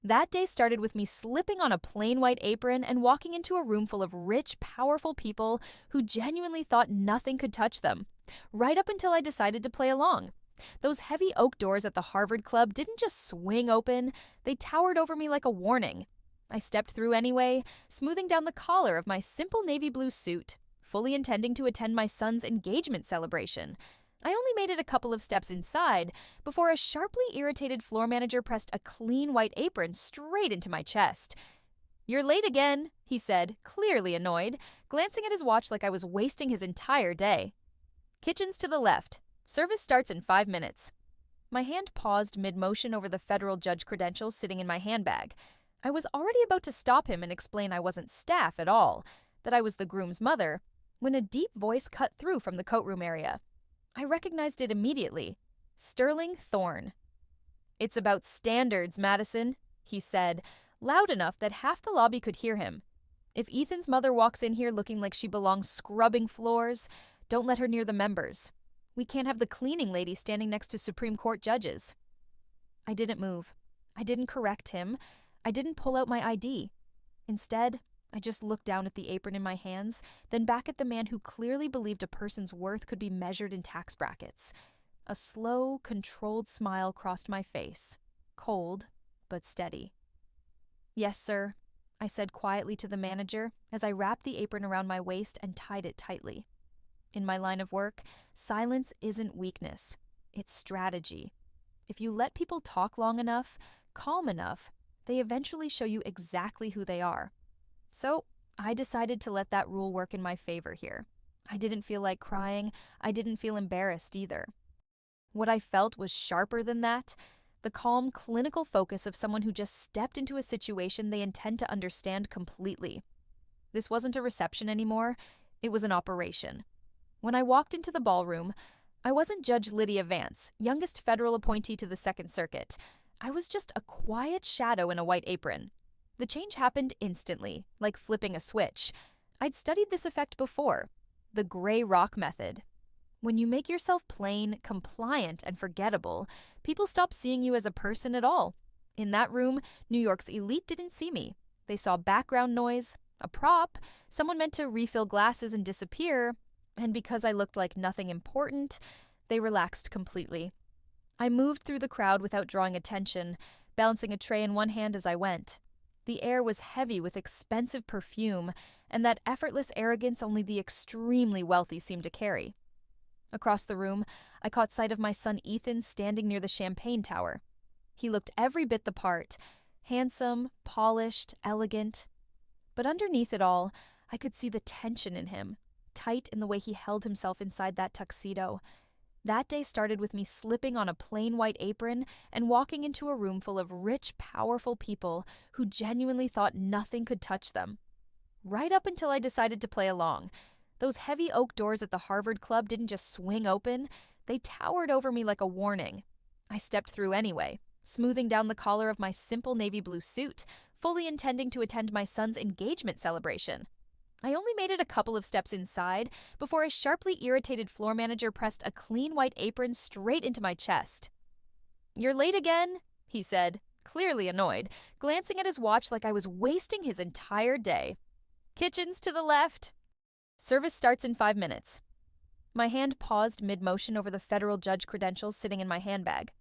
That day started with me slipping on a plain white apron and walking into a room full of rich, powerful people who genuinely thought nothing could touch them, right up until I decided to play along. Those heavy oak doors at the Harvard Club didn't just swing open, they towered over me like a warning. I stepped through anyway, smoothing down the collar of my simple navy blue suit, fully intending to attend my son's engagement celebration. I only made it a couple of steps inside before a sharply irritated floor manager pressed a clean white apron straight into my chest. "You're late again," he said, clearly annoyed, glancing at his watch like I was wasting his entire day. "Kitchen's to the left. Service starts in 5 minutes." My hand paused mid-motion over the federal judge credentials sitting in my handbag. I was already about to stop him and explain I wasn't staff at all, that I was the groom's mother, when a deep voice cut through from the courtroom area. I recognized it immediately. Sterling Thorne. "It's about standards, Madison," he said, loud enough that half the lobby could hear him. "If Ethan's mother walks in here looking like she belongs scrubbing floors, don't let her near the members. We can't have the cleaning lady standing next to Supreme Court judges." I didn't move. I didn't correct him. I didn't pull out my ID. Instead, I just looked down at the apron in my hands, then back at the man who clearly believed a person's worth could be measured in tax brackets. A slow, controlled smile crossed my face, cold but steady. "Yes, sir," I said quietly to the manager as I wrapped the apron around my waist and tied it tightly. In my line of work, silence isn't weakness, it's strategy. If you let people talk long enough, calm enough, they eventually show you exactly who they are. So, I decided to let that rule work in my favor here. I didn't feel like crying. I didn't feel embarrassed either. What I felt was sharper than that, the calm, clinical focus of someone who just stepped into a situation they intend to understand completely. This wasn't a reception anymore, it was an operation. When I walked into the ballroom, I wasn't Judge Lydia Vance, youngest federal appointee to the Second Circuit. I was just a quiet shadow in a white apron. The change happened instantly, like flipping a switch. I'd studied this effect before, the gray rock method. When you make yourself plain, compliant, and forgettable, people stop seeing you as a person at all. In that room, New York's elite didn't see me. They saw background noise, a prop, someone meant to refill glasses and disappear, and because I looked like nothing important, they relaxed completely. I moved through the crowd without drawing attention, balancing a tray in one hand as I went. The air was heavy with expensive perfume, and that effortless arrogance only the extremely wealthy seemed to carry. Across the room, I caught sight of my son Ethan standing near the champagne tower. He looked every bit the part, handsome, polished, elegant. But underneath it all, I could see the tension in him, tight in the way he held himself inside that tuxedo. That day started with me slipping on a plain white apron and walking into a room full of rich, powerful people who genuinely thought nothing could touch them. Right up until I decided to play along. Those heavy oak doors at the Harvard Club didn't just swing open, they towered over me like a warning. I stepped through anyway, smoothing down the collar of my simple navy blue suit, fully intending to attend my son's engagement celebration. I only made it a couple of steps inside before a sharply irritated floor manager pressed a clean white apron straight into my chest. "You're late again," he said, clearly annoyed, glancing at his watch like I was wasting his entire day. "Kitchen's to the left. Service starts in 5 minutes." My hand paused mid-motion over the federal judge credentials sitting in my handbag.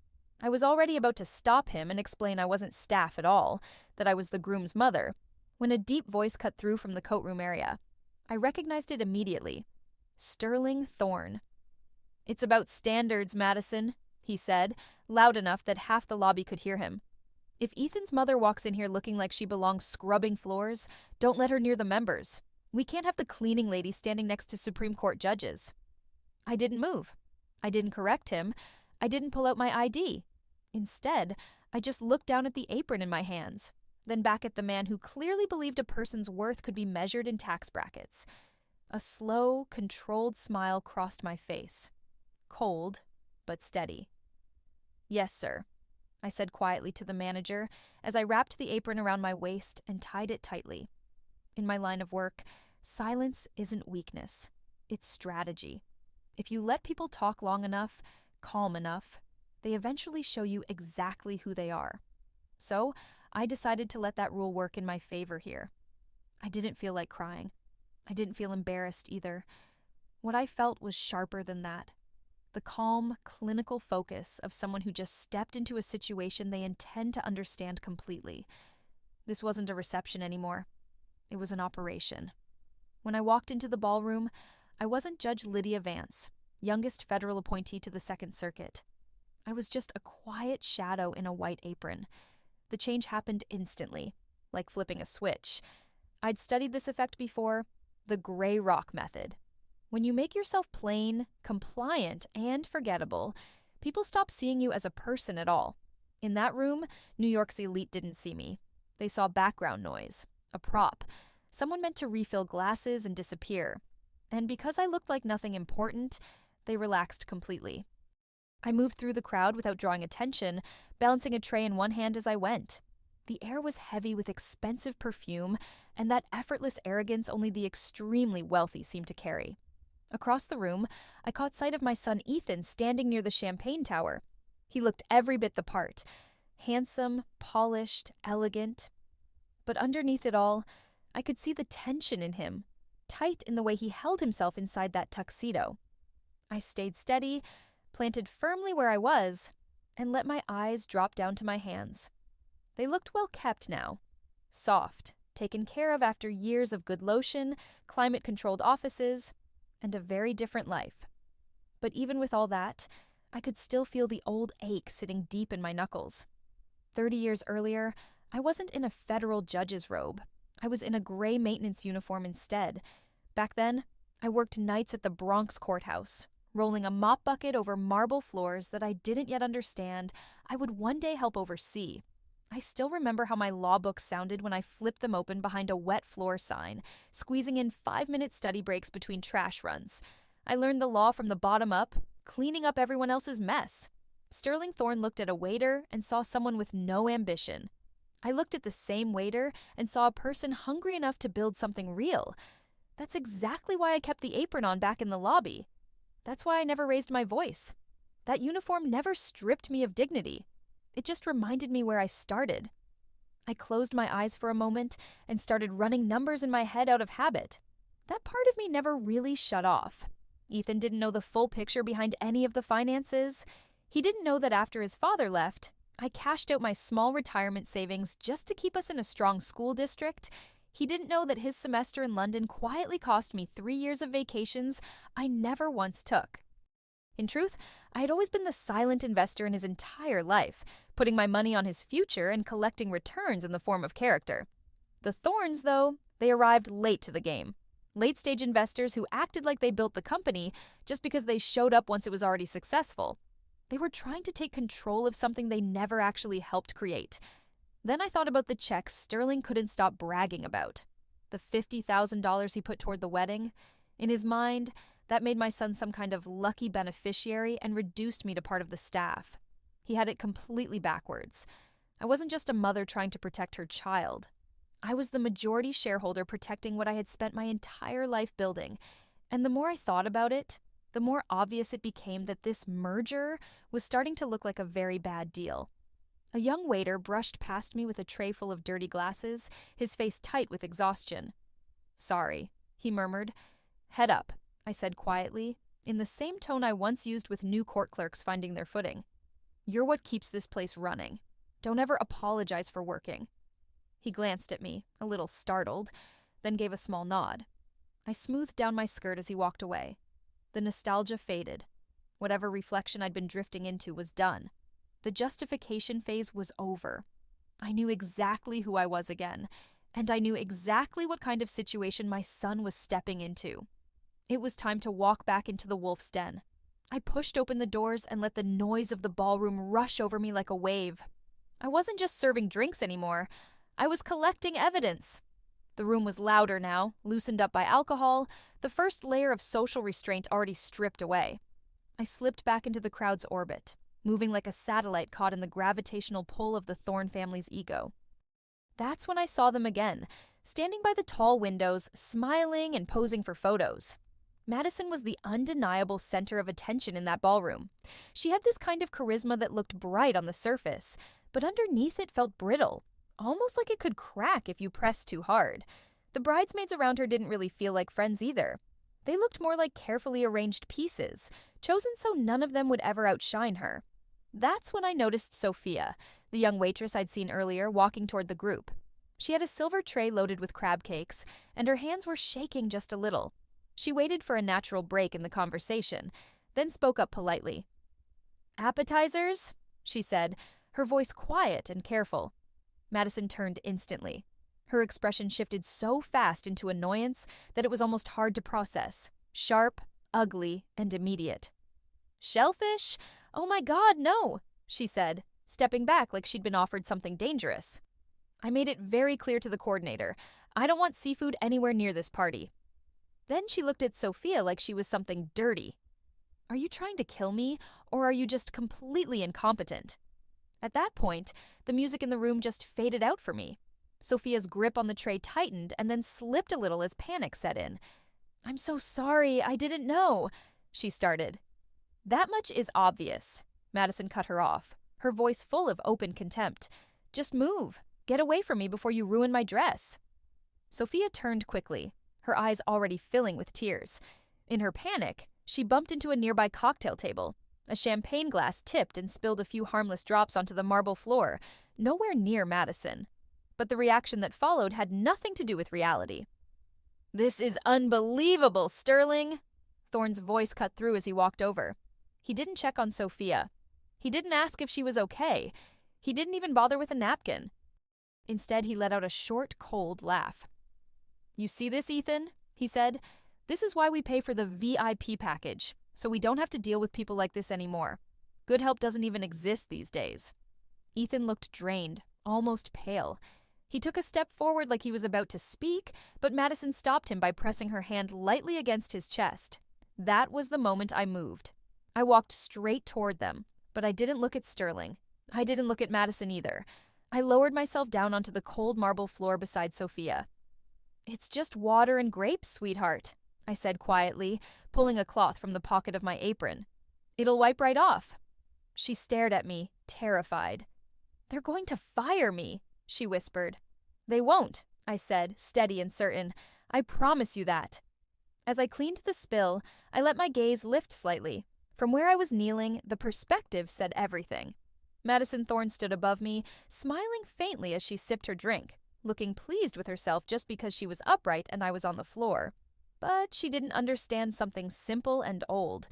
I was already about to stop him and explain I wasn't staff at all, that I was the groom's mother, when a deep voice cut through from the courtroom area. I recognized it immediately. Sterling Thorne. "It's about standards, Madison," he said, loud enough that half the lobby could hear him. "If Ethan's mother walks in here looking like she belongs scrubbing floors, don't let her near the members. We can't have the cleaning lady standing next to Supreme Court judges." I didn't move. I didn't correct him. I didn't pull out my ID. Instead, I just looked down at the apron in my hands, then back at the man who clearly believed a person's worth could be measured in tax brackets. A slow, controlled smile crossed my face, cold but steady. "Yes, sir," I said quietly to the manager as I wrapped the apron around my waist and tied it tightly. In my line of work, silence isn't weakness, it's strategy. If you let people talk long enough, calm enough, they eventually show you exactly who they are. So, I decided to let that rule work in my favor here. I didn't feel like crying. I didn't feel embarrassed either. What I felt was sharper than that. The calm, clinical focus of someone who just stepped into a situation they intend to understand completely. This wasn't a reception anymore. It was an operation. When I walked into the ballroom, I wasn't Judge Lydia Vance, youngest federal appointee to the Second Circuit. I was just a quiet shadow in a white apron. The change happened instantly, like flipping a switch. I'd studied this effect before, the gray rock method. When you make yourself plain, compliant, and forgettable, people stop seeing you as a person at all. In that room, New York's elite didn't see me. They saw background noise, a prop, someone meant to refill glasses and disappear. And because I looked like nothing important, they relaxed completely. I moved through the crowd without drawing attention, balancing a tray in one hand as I went. The air was heavy with expensive perfume, and that effortless arrogance only the extremely wealthy seemed to carry. Across the room, I caught sight of my son Ethan standing near the champagne tower. He looked every bit the part. Handsome, polished, elegant. But underneath it all, I could see the tension in him, tight in the way he held himself inside that tuxedo. I stayed steady, planted firmly where I was, and let my eyes drop down to my hands. They looked well kept now. Soft, taken care of after years of good lotion, climate-controlled offices, and a very different life. But even with all that, I could still feel the old ache sitting deep in my knuckles. 30 years earlier, I wasn't in a federal judge's robe. I was in a gray maintenance uniform instead. Back then, I worked nights at the Bronx courthouse, rolling a mop bucket over marble floors that I didn't yet understand I would one day help oversee. I still remember how my law books sounded when I flipped them open behind a wet floor sign, squeezing in 5-minute study breaks between trash runs. I learned the law from the bottom up, cleaning up everyone else's mess. Sterling Thorne looked at a waiter and saw someone with no ambition. I looked at the same waiter and saw a person hungry enough to build something real. That's exactly why I kept the apron on back in the lobby. That's why I never raised my voice. That uniform never stripped me of dignity. It just reminded me where I started. I closed my eyes for a moment and started running numbers in my head out of habit. That part of me never really shut off. Ethan didn't know the full picture behind any of the finances. He didn't know that after his father left, I cashed out my small retirement savings just to keep us in a strong school district. He didn't know that his semester in London quietly cost me 3 years of vacations I never once took. In truth, I had always been the silent investor in his entire life, putting my money on his future and collecting returns in the form of character. The Thorns, though, they arrived late to the game. Late-stage investors who acted like they built the company just because they showed up once it was already successful. They were trying to take control of something they never actually helped create. Then I thought about the checks Sterling couldn't stop bragging about. The $50,000 he put toward the wedding. In his mind, that made my son some kind of lucky beneficiary and reduced me to part of the staff. He had it completely backwards. I wasn't just a mother trying to protect her child. I was the majority shareholder protecting what I had spent my entire life building. And the more I thought about it, the more obvious it became that this merger was starting to look like a very bad deal. A young waiter brushed past me with a tray full of dirty glasses, his face tight with exhaustion. "Sorry," he murmured. "Head up," I said quietly, in the same tone I once used with new court clerks finding their footing. "You're what keeps this place running. Don't ever apologize for working." He glanced at me, a little startled, then gave a small nod. I smoothed down my skirt as he walked away. The nostalgia faded. Whatever reflection I'd been drifting into was done. The justification phase was over. I knew exactly who I was again, and I knew exactly what kind of situation my son was stepping into. It was time to walk back into the wolf's den. I pushed open the doors and let the noise of the ballroom rush over me like a wave. I wasn't just serving drinks anymore. I was collecting evidence. The room was louder now, loosened up by alcohol, the first layer of social restraint already stripped away. I slipped back into the crowd's orbit, moving like a satellite caught in the gravitational pull of the Thorne family's ego. That's when I saw them again, standing by the tall windows, smiling and posing for photos. Madison was the undeniable center of attention in that ballroom. She had this kind of charisma that looked bright on the surface, but underneath it felt brittle, almost like it could crack if you pressed too hard. The bridesmaids around her didn't really feel like friends either. They looked more like carefully arranged pieces, chosen so none of them would ever outshine her. That's when I noticed Sophia, the young waitress I'd seen earlier, walking toward the group. She had a silver tray loaded with crab cakes, and her hands were shaking just a little. She waited for a natural break in the conversation, then spoke up politely. "Appetizers?" she said, her voice quiet and careful. Madison turned instantly. Her expression shifted so fast into annoyance that it was almost hard to process. Sharp, ugly, and immediate. "Shellfish? Oh my God, no," she said, stepping back like she'd been offered something dangerous. I made it very clear to the coordinator. I don't want seafood anywhere near this party. Then she looked at Sophia like she was something dirty. "Are you trying to kill me, or are you just completely incompetent?" At that point, the music in the room just faded out for me. Sophia's grip on the tray tightened and then slipped a little as panic set in. "I'm so sorry, I didn't know," she started. "That much is obvious," Madison cut her off, her voice full of open contempt. "Just move. Get away from me before you ruin my dress." Sophia turned quickly, her eyes already filling with tears. In her panic, she bumped into a nearby cocktail table. A champagne glass tipped and spilled a few harmless drops onto the marble floor, nowhere near Madison. But the reaction that followed had nothing to do with reality. "This is unbelievable, Sterling!" Thorne's voice cut through as he walked over. He didn't check on Sophia. He didn't ask if she was okay. He didn't even bother with a napkin. Instead, he let out a short, cold laugh. "You see this, Ethan?" he said. "This is why we pay for the VIP package, so we don't have to deal with people like this anymore. Good help doesn't even exist these days." Ethan looked drained, almost pale. He took a step forward like he was about to speak, but Madison stopped him by pressing her hand lightly against his chest. That was the moment I moved. I walked straight toward them, but I didn't look at Sterling. I didn't look at Madison either. I lowered myself down onto the cold marble floor beside Sophia. "It's just water and grapes, sweetheart," I said quietly, pulling a cloth from the pocket of my apron. "It'll wipe right off." She stared at me, terrified. "They're going to fire me," she whispered. "They won't," I said, steady and certain. "I promise you that." As I cleaned the spill, I let my gaze lift slightly. From where I was kneeling, the perspective said everything. Madison Thorne stood above me, smiling faintly as she sipped her drink, looking pleased with herself just because she was upright and I was on the floor. But she didn't understand something simple and old.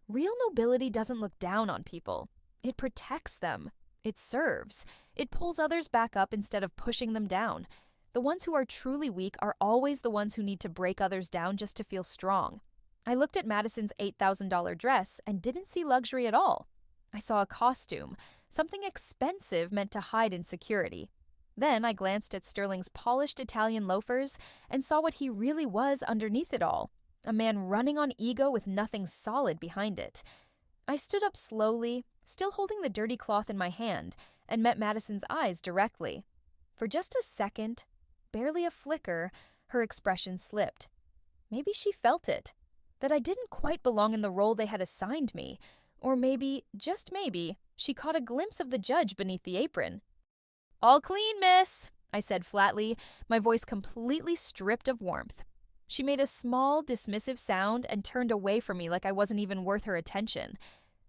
Real nobility doesn't look down on people. It protects them. It serves. It pulls others back up instead of pushing them down. The ones who are truly weak are always the ones who need to break others down just to feel strong. I looked at Madison's $8,000 dress and didn't see luxury at all. I saw a costume, something expensive meant to hide insecurity. Then I glanced at Sterling's polished Italian loafers and saw what he really was underneath it all, a man running on ego with nothing solid behind it. I stood up slowly, still holding the dirty cloth in my hand, and met Madison's eyes directly. For just a second, barely a flicker, her expression slipped. Maybe she felt it, that I didn't quite belong in the role they had assigned me, or maybe, just maybe, she caught a glimpse of the judge beneath the apron. "All clean, miss," I said flatly, my voice completely stripped of warmth. She made a small, dismissive sound and turned away from me like I wasn't even worth her attention.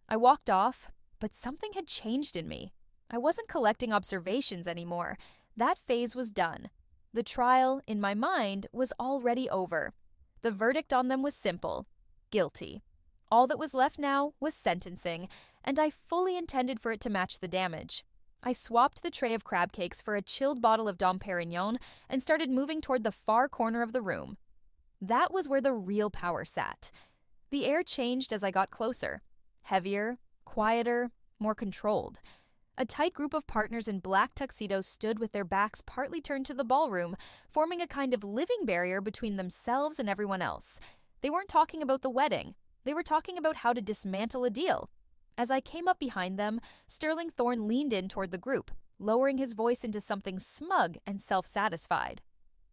I walked off, but something had changed in me. I wasn't collecting observations anymore. That phase was done. The trial, in my mind, was already over. The verdict on them was simple: guilty. All that was left now was sentencing, and I fully intended for it to match the damage. I swapped the tray of crab cakes for a chilled bottle of Dom Perignon and started moving toward the far corner of the room. That was where the real power sat. The air changed as I got closer. Heavier, quieter, more controlled. A tight group of partners in black tuxedos stood with their backs partly turned to the ballroom, forming a kind of living barrier between themselves and everyone else. They weren't talking about the wedding. They were talking about how to dismantle a deal. As I came up behind them, Sterling Thorne leaned in toward the group, lowering his voice into something smug and self-satisfied.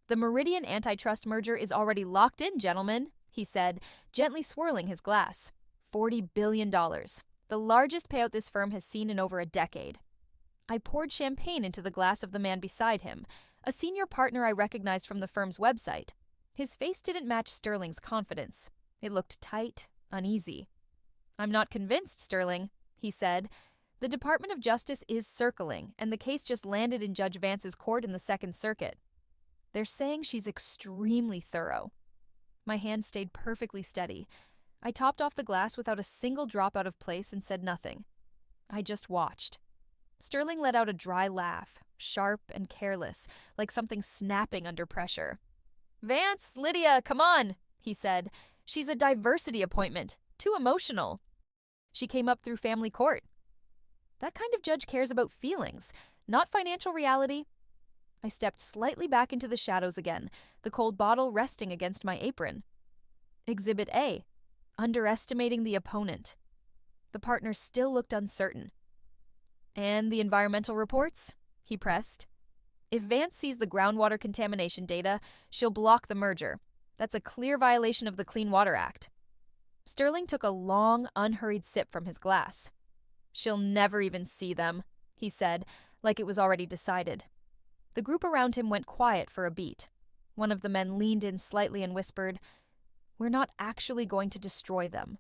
"The Meridian antitrust merger is already locked in, gentlemen," he said, gently swirling his glass. $40 billion. The largest payout this firm has seen in over a decade. I poured champagne into the glass of the man beside him, a senior partner I recognized from the firm's website. His face didn't match Sterling's confidence. It looked tight, uneasy. "I'm not convinced, Sterling," he said. "The Department of Justice is circling, and the case just landed in Judge Vance's court in the Second Circuit. They're saying she's extremely thorough." My hand stayed perfectly steady. I topped off the glass without a single drop out of place and said nothing. I just watched. Sterling let out a dry laugh, sharp and careless, like something snapping under pressure. "Vance, Lydia, come on," he said. "She's a diversity appointment. Too emotional." She came up through family court. That kind of judge cares about feelings, not financial reality. I stepped slightly back into the shadows again, the cold bottle resting against my apron. Exhibit A. Underestimating the opponent. The partner still looked uncertain. "And the environmental reports?" he pressed. "If Vance sees the groundwater contamination data, she'll block the merger. That's a clear violation of the Clean Water Act." Sterling took a long, unhurried sip from his glass. "She'll never even see them," he said, like it was already decided. The group around him went quiet for a beat. One of the men leaned in slightly and whispered, "We're not actually going to destroy them."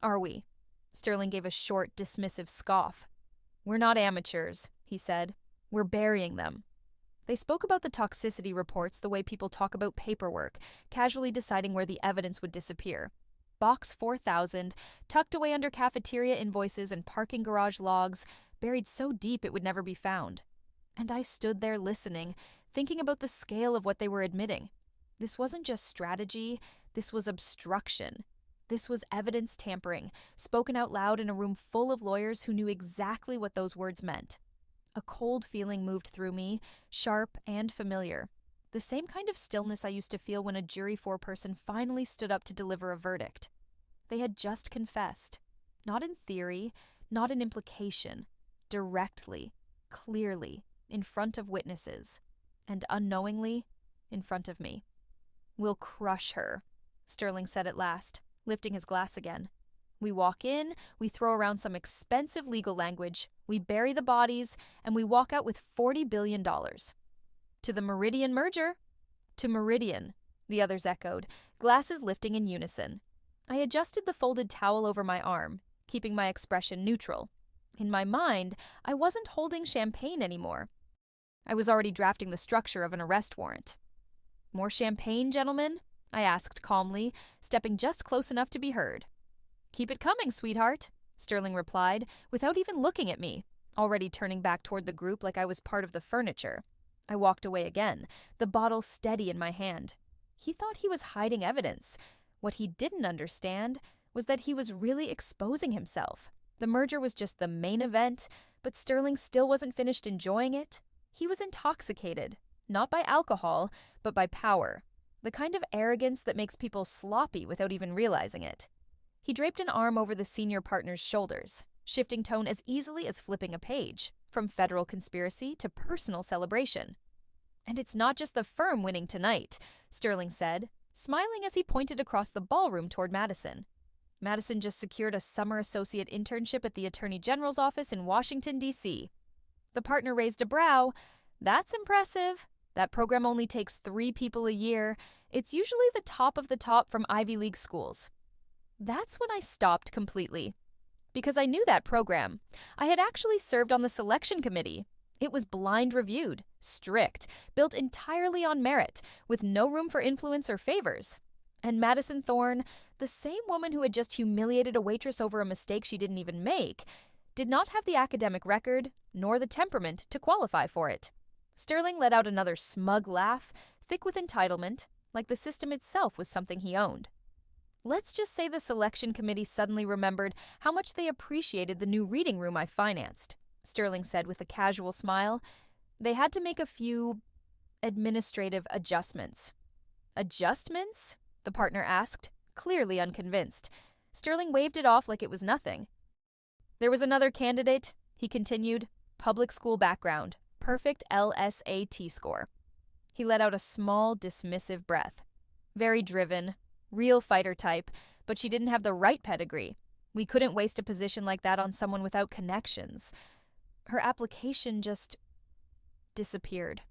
"Are we?" Sterling gave a short, dismissive scoff. "We're not amateurs," he said. "We're burying them." They spoke about the toxicity reports the way people talk about paperwork, casually deciding where the evidence would disappear. Box 4000, tucked away under cafeteria invoices and parking garage logs, buried so deep it would never be found. And I stood there listening, thinking about the scale of what they were admitting. This wasn't just strategy, this was obstruction. This was evidence tampering, spoken out loud in a room full of lawyers who knew exactly what those words meant. A cold feeling moved through me, sharp and familiar. The same kind of stillness I used to feel when a jury foreperson finally stood up to deliver a verdict. They had just confessed. Not in theory, not in implication. Directly, clearly, in front of witnesses. And unknowingly, in front of me. "We'll crush her," Sterling said at last, lifting his glass again. "We walk in, we throw around some expensive legal language, we bury the bodies, and we walk out with $40 billion. To the Meridian merger." "To Meridian," the others echoed, glasses lifting in unison. I adjusted the folded towel over my arm, keeping my expression neutral. In my mind, I wasn't holding champagne anymore. I was already drafting the structure of an arrest warrant. "More champagne, gentlemen?" I asked calmly, stepping just close enough to be heard. "Keep it coming, sweetheart," Sterling replied, without even looking at me, already turning back toward the group like I was part of the furniture. I walked away again, the bottle steady in my hand. He thought he was hiding evidence. What he didn't understand was that he was really exposing himself. The merger was just the main event, but Sterling still wasn't finished enjoying it. He was intoxicated, not by alcohol, but by power. The kind of arrogance that makes people sloppy without even realizing it. He draped an arm over the senior partner's shoulders, shifting tone as easily as flipping a page, from federal conspiracy to personal celebration. "And it's not just the firm winning tonight," Sterling said, smiling as he pointed across the ballroom toward Madison. "Madison just secured a summer associate internship at the Attorney General's office in Washington, D.C. The partner raised a brow. "That's impressive. That program only takes 3 people a year. It's usually the top of the top from Ivy League schools." That's when I stopped completely. Because I knew that program. I had actually served on the selection committee. It was blind reviewed, strict, built entirely on merit, with no room for influence or favors. And Madison Thorne, the same woman who had just humiliated a waitress over a mistake she didn't even make, did not have the academic record, nor the temperament to qualify for it. Sterling let out another smug laugh, thick with entitlement, like the system itself was something he owned. Let's just say the selection committee suddenly remembered how much they appreciated the new reading room I financed, Sterling said with a casual smile. They had to make a few administrative adjustments. "Adjustments?" the partner asked, clearly unconvinced. Sterling waved it off like it was nothing. "There was another candidate," he continued, "public school background, perfect LSAT score." He let out a small, dismissive breath. "Very driven, real fighter type, but she didn't have the right pedigree. We couldn't waste a position like that on someone without connections." her application just disappeared.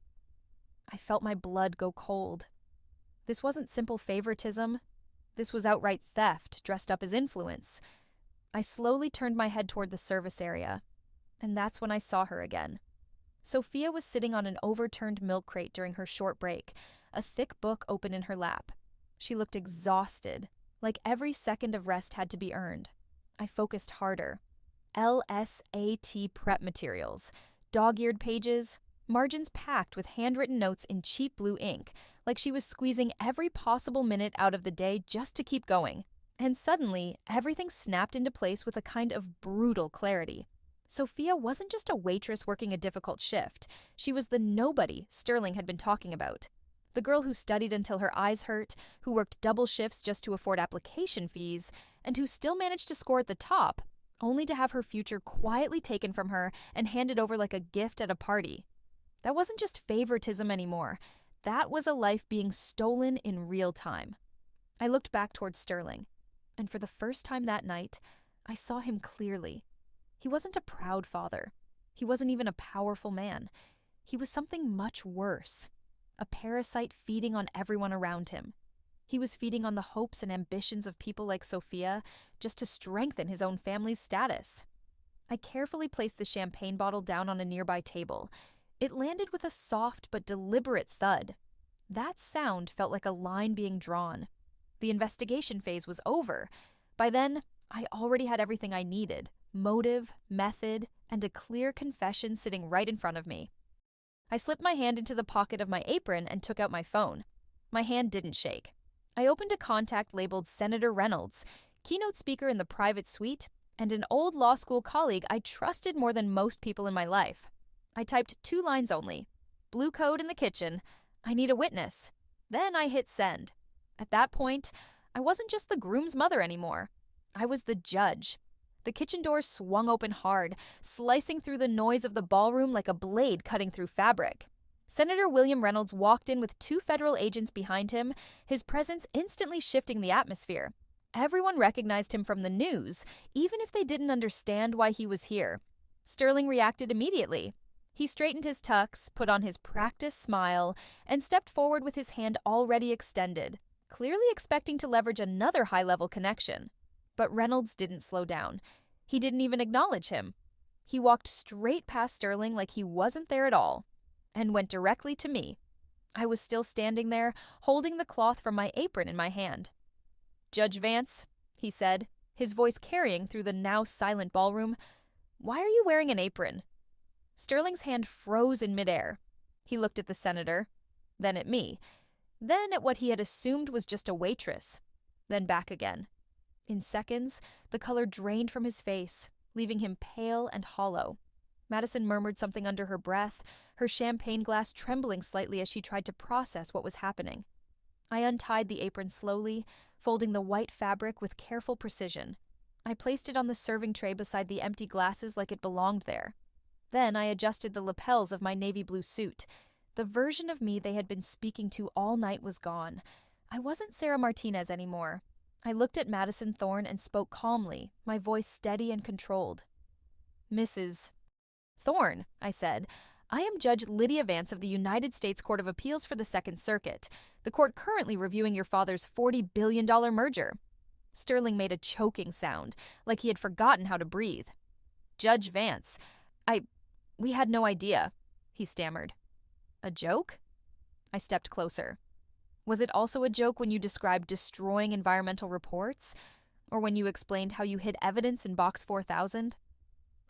I felt my blood go cold. This wasn't simple favoritism. This was outright theft, dressed up as influence. I slowly turned my head toward the service area, and that's when I saw her again. Sophia was sitting on an overturned milk crate during her short break, a thick book open in her lap. She looked exhausted, like every second of rest had to be earned. I focused harder. LSAT prep materials, dog-eared pages, margins packed with handwritten notes in cheap blue ink, like she was squeezing every possible minute out of the day just to keep going. And suddenly, everything snapped into place with a kind of brutal clarity. Sophia wasn't just a waitress working a difficult shift. She was the nobody Sterling had been talking about. The girl who studied until her eyes hurt, who worked double shifts just to afford application fees, and who still managed to score at the top, only to have her future quietly taken from her and handed over like a gift at a party. That wasn't just favoritism anymore. That was a life being stolen in real time. I looked back towards Sterling, and for the first time that night, I saw him clearly. He wasn't a proud father. He wasn't even a powerful man. He was something much worse. A parasite feeding on everyone around him. He was feeding on the hopes and ambitions of people like Sophia just to strengthen his own family's status. I carefully placed the champagne bottle down on a nearby table. It landed with a soft but deliberate thud. That sound felt like a line being drawn. The investigation phase was over. By then, I already had everything I needed: motive, method, and a clear confession sitting right in front of me. I slipped my hand into the pocket of my apron and took out my phone. My hand didn't shake. I opened a contact labeled Senator Reynolds, keynote speaker in the private suite, and an old law school colleague I trusted more than most people in my life. I typed 2 lines only. Blue code in the kitchen. I need a witness. Then I hit send. At that point, I wasn't just the groom's mother anymore. I was the judge. The kitchen door swung open hard, slicing through the noise of the ballroom like a blade cutting through fabric. Senator William Reynolds walked in with 2 federal agents behind him, his presence instantly shifting the atmosphere. Everyone recognized him from the news, even if they didn't understand why he was here. Sterling reacted immediately. He straightened his tux, put on his practiced smile, and stepped forward with his hand already extended, clearly expecting to leverage another high-level connection. But Reynolds didn't slow down. He didn't even acknowledge him. He walked straight past Sterling like he wasn't there at all, and went directly to me. I was still standing there, holding the cloth from my apron in my hand. "Judge Vance," he said, his voice carrying through the now silent ballroom, "why are you wearing an apron?" Sterling's hand froze in midair. He looked at the senator, then at me, then at what he had assumed was just a waitress, then back again. In seconds, the color drained from his face, leaving him pale and hollow. Madison murmured something under her breath, her champagne glass trembling slightly as she tried to process what was happening. I untied the apron slowly, folding the white fabric with careful precision. I placed it on the serving tray beside the empty glasses like it belonged there. Then I adjusted the lapels of my navy blue suit. The version of me they had been speaking to all night was gone. I wasn't Sarah Martinez anymore. I looked at Madison Thorne and spoke calmly, my voice steady and controlled. "Mrs. Thorne," I said, "I am Judge Lydia Vance of the United States Court of Appeals for the Second Circuit, the court currently reviewing your father's $40 billion merger." Sterling made a choking sound, like he had forgotten how to breathe. "Judge Vance, we had no idea," he stammered. "A joke?" I stepped closer. "Was it also a joke when you described destroying environmental reports? Or when you explained how you hid evidence in Box 4000?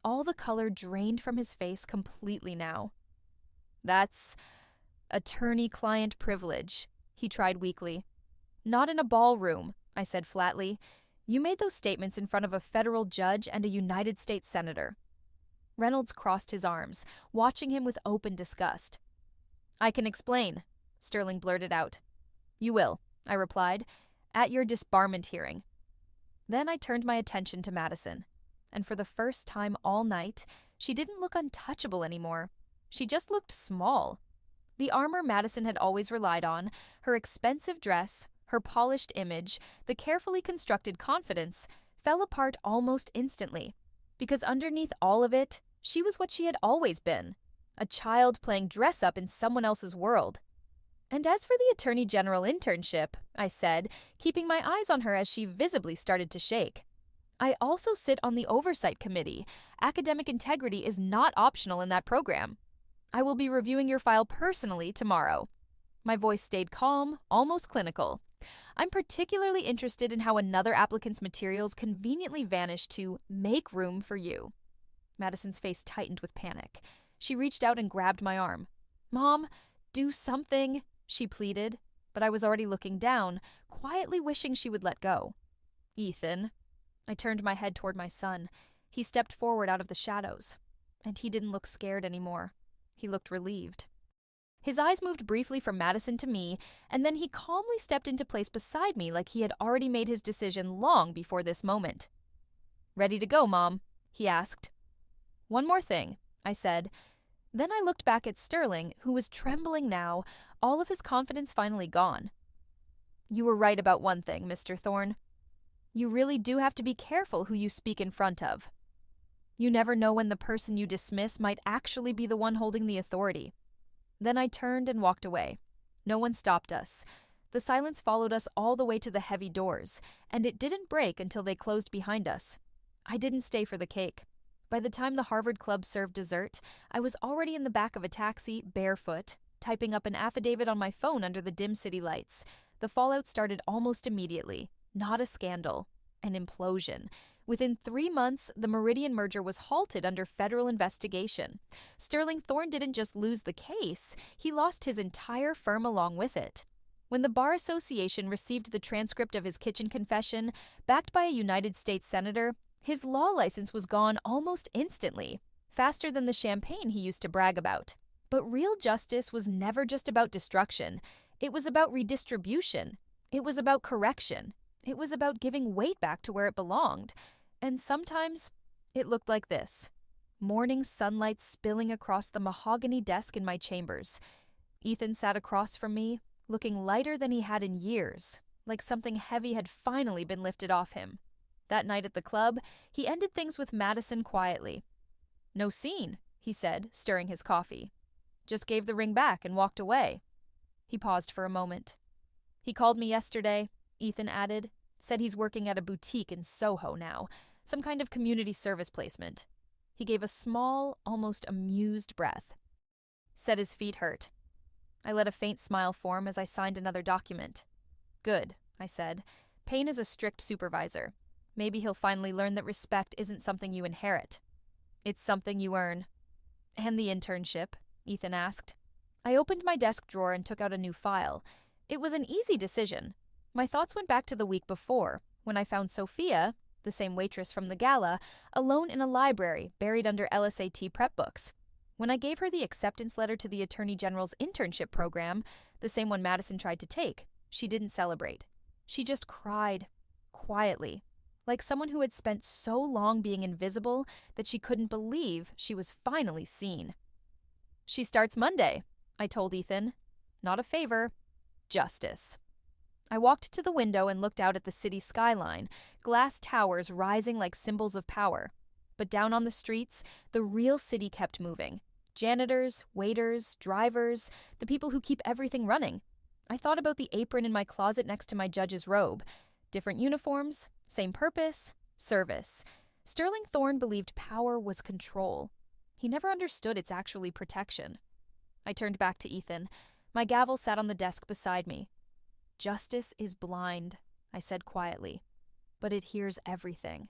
All the color drained from his face completely now. "That's attorney-client privilege," he tried weakly. "Not in a ballroom," I said flatly. "You made those statements in front of a federal judge and a United States senator." Reynolds crossed his arms, watching him with open disgust. "I can explain," Sterling blurted out. "You will," I replied, "at your disbarment hearing." Then I turned my attention to Madison, and for the first time all night, she didn't look untouchable anymore. She just looked small. The armor Madison had always relied on, her expensive dress, her polished image, the carefully constructed confidence, fell apart almost instantly, because underneath all of it, She was what she had always been, a child playing dress-up in someone else's world. And as for the Attorney General internship, I said, keeping my eyes on her as she visibly started to shake. I also sit on the Oversight Committee. Academic integrity is not optional in that program. I will be reviewing your file personally tomorrow. My voice stayed calm, almost clinical. I'm particularly interested in how another applicant's materials conveniently vanished to make room for you. Madison's face tightened with panic. She reached out and grabbed my arm. Mom, do something, she pleaded, but I was already looking down, quietly wishing she would let go. Ethan. I turned my head toward my son. He stepped forward out of the shadows, and he didn't look scared anymore. He looked relieved. His eyes moved briefly from Madison to me, and then he calmly stepped into place beside me like he had already made his decision long before this moment. Ready to go, Mom? He asked. One more thing, I said. Then I looked back at Sterling, who was trembling now, all of his confidence finally gone. You were right about one thing, Mr. Thorne. You really do have to be careful who you speak in front of. You never know when the person you dismiss might actually be the one holding the authority. Then I turned and walked away. No one stopped us. The silence followed us all the way to the heavy doors, and it didn't break until they closed behind us. I didn't stay for the cake. By the time the Harvard Club served dessert, I was already in the back of a taxi, barefoot, typing up an affidavit on my phone under the dim city lights. The fallout started almost immediately. Not a scandal. An implosion. Within 3 months, the Meridian merger was halted under federal investigation. Sterling Thorne didn't just lose the case, he lost his entire firm along with it. When the Bar Association received the transcript of his kitchen confession, backed by a United States senator, his law license was gone almost instantly, faster than the champagne he used to brag about. But real justice was never just about destruction. It was about redistribution. It was about correction. It was about giving weight back to where it belonged. And sometimes it looked like this. Morning sunlight spilling across the mahogany desk in my chambers. Ethan sat across from me, looking lighter than he had in years, like something heavy had finally been lifted off him. That night at the club, he ended things with Madison quietly. No scene, he said, stirring his coffee. Just gave the ring back and walked away. He paused for a moment. He called me yesterday, Ethan added, said he's working at a boutique in Soho now, some kind of community service placement. He gave a small, almost amused breath. Said his feet hurt. I let a faint smile form as I signed another document. Good, I said. Payne is a strict supervisor. Maybe he'll finally learn that respect isn't something you inherit. It's something you earn. And the internship? Ethan asked. I opened my desk drawer and took out a new file. It was an easy decision. My thoughts went back to the week before, when I found Sophia, the same waitress from the gala, alone in a library buried under LSAT prep books. When I gave her the acceptance letter to the Attorney General's internship program, the same one Madison tried to take, she didn't celebrate. She just cried, quietly, like someone who had spent so long being invisible that she couldn't believe she was finally seen. She starts Monday, I told Ethan. Not a favor, justice. I walked to the window and looked out at the city skyline, glass towers rising like symbols of power. But down on the streets, the real city kept moving. Janitors, waiters, drivers, the people who keep everything running. I thought about the apron in my closet next to my judge's robe. Different uniforms, same purpose, service. Sterling Thorne believed power was control. He never understood its actually protection. I turned back to Ethan. My gavel sat on the desk beside me. Justice is blind, I said quietly, but it hears everything.